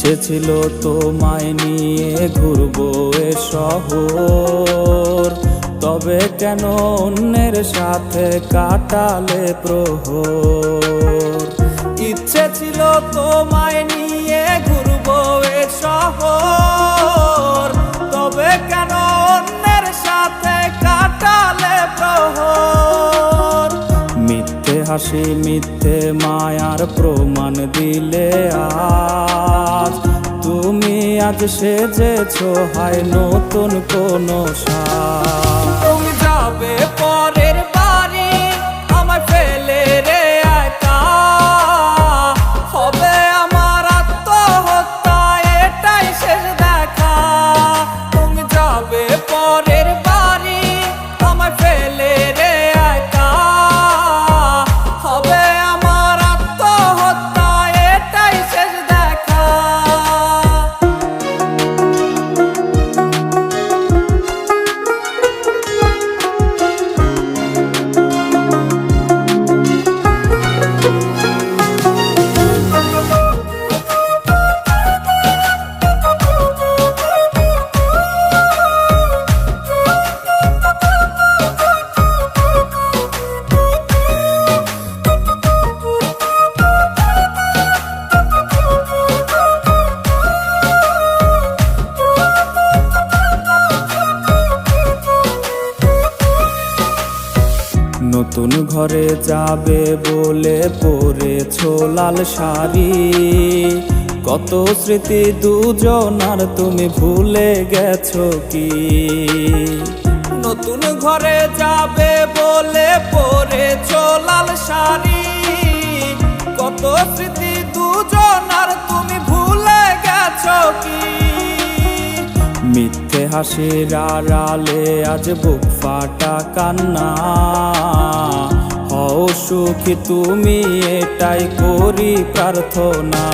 ইচ্ছে ছিল তোমায় নিয়ে ঘুরবো এ শহর, তবে কেন অন্যের সাথে কাটালে প্রহর। ইচ্ছে ছিল তোমায় নিয়ে ঘুরবো এ শহর, তবে কেন অন্যের সাথে কাটালে প্রহর। মিথ্যে হাসি মিথ্যে মায়ার প্রমাণ দিলে আজ, তুমি আজ সেজেছো হয় নতুন কোনো সাজ। তুমি যাবে পরের বাড়ি আমায় ফেলে রে একা, হবে আমার আত্মহত্যা এটাই শেষ দেখা। তুমি যাবে পরের বাড়ি আমায় ফেলে রে একা, হবে আমার আত্মহত্যা এটাই শেষ দেখা। নতুন ঘরে যাবে বলে পরেছো লাল শাড়ি, কত স্মৃতি দুজনার তুমি ভুলে গেছো কি? নতুন ঘরে যাবে বলে পরেছো লাল শাড়ি, কত স্মৃতি দুজনার তুমি ভুলে গেছো কি? মিথ্যে হাসির আড়ালে আজ বুক ফাটা কান্না, হও সুখী তুমি এটাই করি প্রার্থনা।